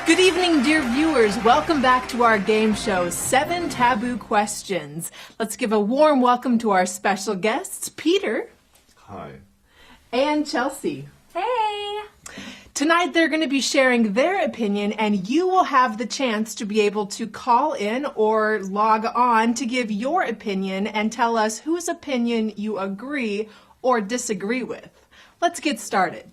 Good evening, dear viewers. Welcome back to our game show, 7 Taboo Questions. Let's give a warm welcome to our special guests, Peter. Hi. And Chelsea. Hey! Tonight they're going to be sharing their opinion, and you will have the chance to be able to call in or log on to give your opinion and tell us whose opinion you agree or disagree with. Let's get started.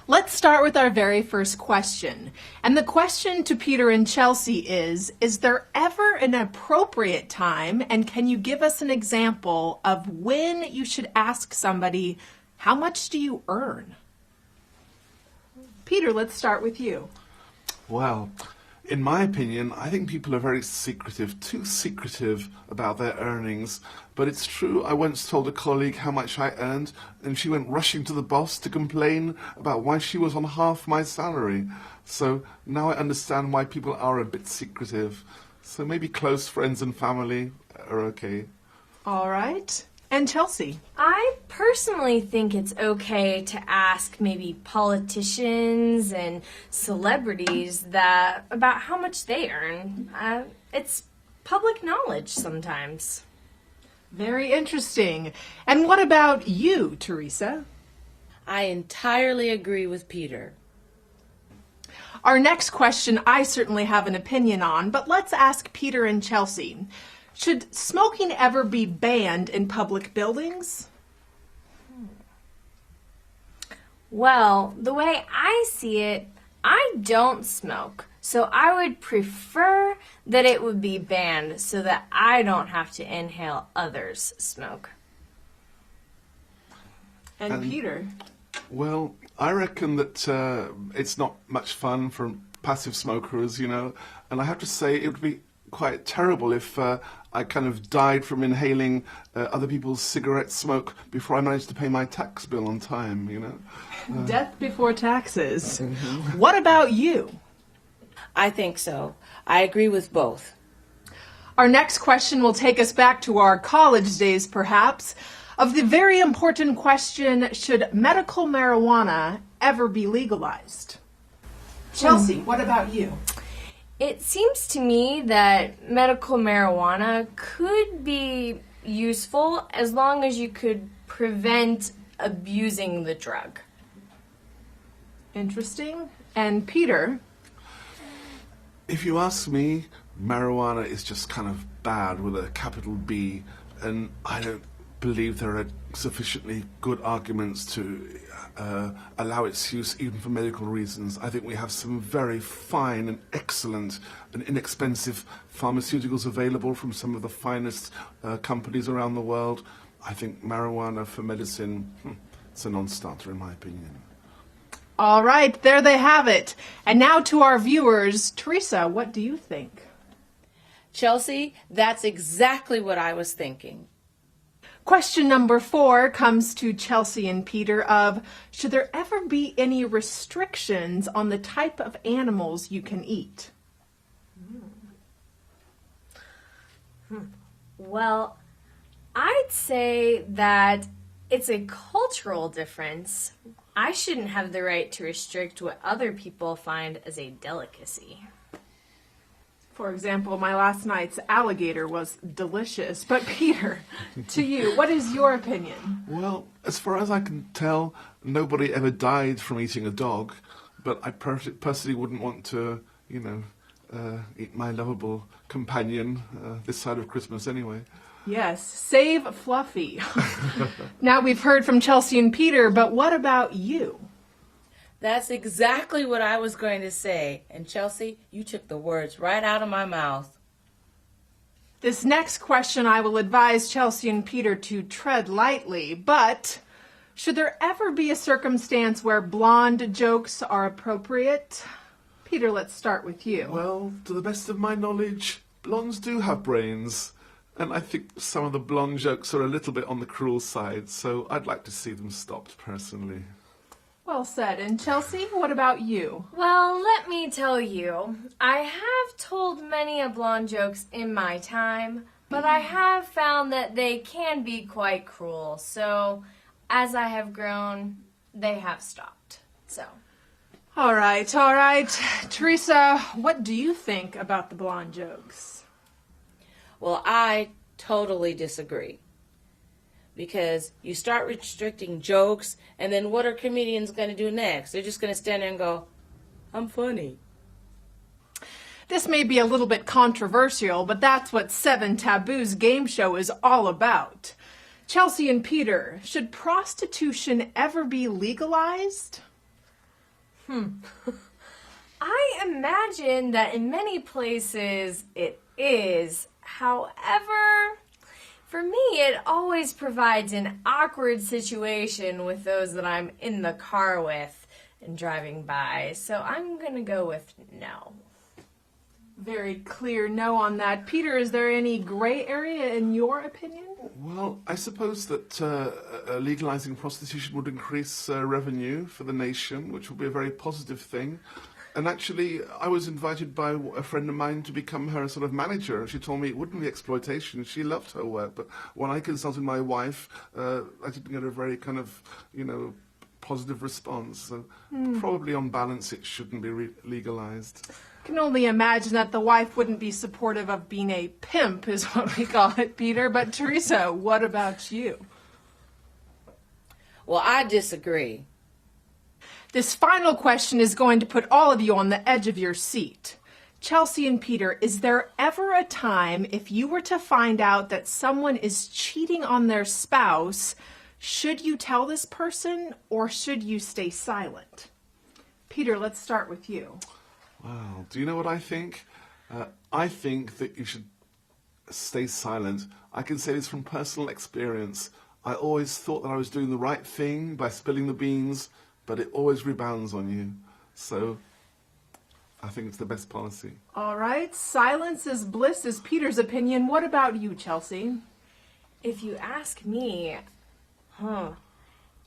Let's start with our very first question. And the question to Peter and Chelsea is there ever an appropriate time, and can you give us an example of when you should ask somebody, how much do you earn? Peter, let's start with you. Well, in my opinion, I think people are very secretive, too secretive about their earnings. But it's true, I once told a colleague how much I earned, and she went rushing to the boss to complain about why she was on half my salary. So now I understand why people are a bit secretive. So maybe close friends and family are okay. All right. And Chelsea? I personally think it's okay to ask maybe politicians and celebrities about how much they earn. It's public knowledge sometimes. Very interesting. And what about you, Teresa? I entirely agree with Peter. Our next question I certainly have an opinion on, but let's ask Peter and Chelsea. Should smoking ever be banned in public buildings? Well, the way I see it, I don't smoke. So I would prefer that it would be banned so that I don't have to inhale others' smoke. And Peter? Well, I reckon that it's not much fun for passive smokers, you know, and I have to say it would be quite terrible if I kind of died from inhaling other people's cigarette smoke before I managed to pay my tax bill on time, you know. Death before taxes. What about you? I think so. I agree with both. Our next question will take us back to our college days, perhaps, of the very important question, should medical marijuana ever be legalized? Chelsea, what about you? It seems to me that medical marijuana could be useful as long as you could prevent abusing the drug. Interesting. And Peter? If you ask me, marijuana is just kind of bad with a capital B, and I don't believe there are sufficiently good arguments to allow its use even for medical reasons. I think we have some very fine and excellent and inexpensive pharmaceuticals available from some of the finest companies around the world. I think marijuana for medicine, it's a non-starter in my opinion. All right, there they have it. And now to our viewers. Teresa, what do you think? Chelsea, that's exactly what I was thinking. Question number 4 comes to Chelsea and Peter of, should there ever be any restrictions on the type of animals you can eat? Well, I'd say that it's a cultural difference. I shouldn't have the right to restrict what other people find as a delicacy. For example, my last night's alligator was delicious. But Peter, to you, what is your opinion? Well, as far as I can tell, nobody ever died from eating a dog, but I personally wouldn't want to, you know, eat my lovable companion this side of Christmas anyway. Yes, save Fluffy. Now we've heard from Chelsea and Peter, but what about you? That's exactly what I was going to say. And Chelsea, you took the words right out of my mouth. This next question I will advise Chelsea and Peter to tread lightly, but should there ever be a circumstance where blonde jokes are appropriate? Peter, let's start with you. Well, to the best of my knowledge, blondes do have brains. And I think some of the blonde jokes are a little bit on the cruel side, so I'd like to see them stopped, personally. Well said. And Chelsea, what about you? Well, let me tell you, I have told many a blonde jokes in my time, but I have found that they can be quite cruel. So, as I have grown, they have stopped. So, All right, all right. Teresa, what do you think about the blonde jokes? Well, I totally disagree. Because you start restricting jokes, and then what are comedians going to do next? They're just going to stand there and go, I'm funny. This may be a little bit controversial, but that's what Seven Taboos game show is all about. Chelsea and Peter, should prostitution ever be legalized? I imagine that in many places it is. However, for me, it always provides an awkward situation with those that I'm in the car with and driving by. So I'm going to go with no. Very clear no on that. Peter, is there any gray area in your opinion? Well, I suppose that legalizing prostitution would increase revenue for the nation, which would be a very positive thing. And actually, I was invited by a friend of mine to become her sort of manager, and she told me it wouldn't be exploitation. She loved her work, but when I consulted my wife, I didn't get a very kind of, positive response. So probably on balance, it shouldn't be legalized. I can only imagine that the wife wouldn't be supportive of being a pimp, is what we call it, Peter. But Teresa, what about you? Well, I disagree. This final question is going to put all of you on the edge of your seat. Chelsea and Peter, is there ever a time if you were to find out that someone is cheating on their spouse, should you tell this person or should you stay silent? Peter, let's start with you. Wow. Do you know what I think? I think that you should stay silent. I can say this from personal experience. I always thought that I was doing the right thing by spilling the beans, but it always rebounds on you. So I think it's the best policy. All right. Silence is bliss is Peter's opinion. What about you, Chelsea? If you ask me,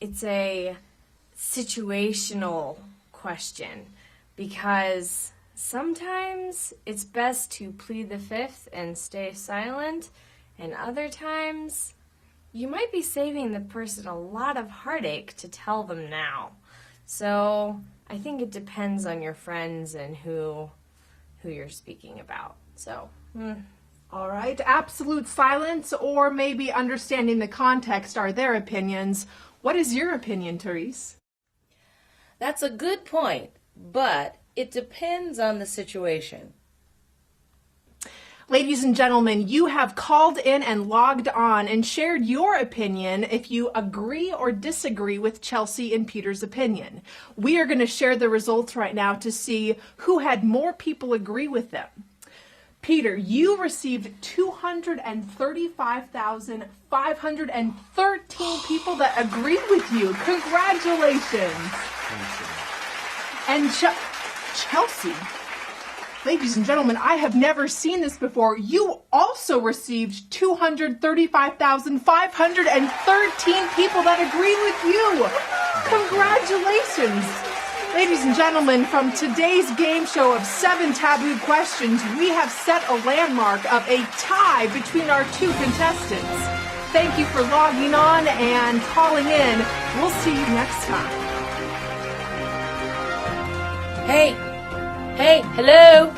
it's a situational question because sometimes it's best to plead the fifth and stay silent, and other times you might be saving the person a lot of heartache to tell them now. So I think it depends on your friends and who you're speaking about. So, All right. Absolute silence or maybe understanding the context are their opinions. What is your opinion, Therese? That's a good point, but it depends on the situation. Ladies and gentlemen, you have called in and logged on and shared your opinion if you agree or disagree with Chelsea and Peter's opinion. We are going to share the results right now to see who had more people agree with them. Peter, you received 235,513 people that agreed with you. Congratulations. And Chelsea, ladies and gentlemen, I have never seen this before. You also received 235,513 people that agree with you. Congratulations. Ladies and gentlemen, from today's game show of 7 taboo questions, we have set a landmark of a tie between our two contestants. Thank you for logging on and calling in. We'll see you next time. Hey, hello,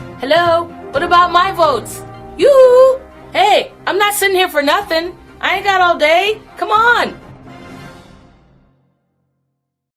what about my votes? You, hey, I'm not sitting here for nothing. I ain't got all day. Come on.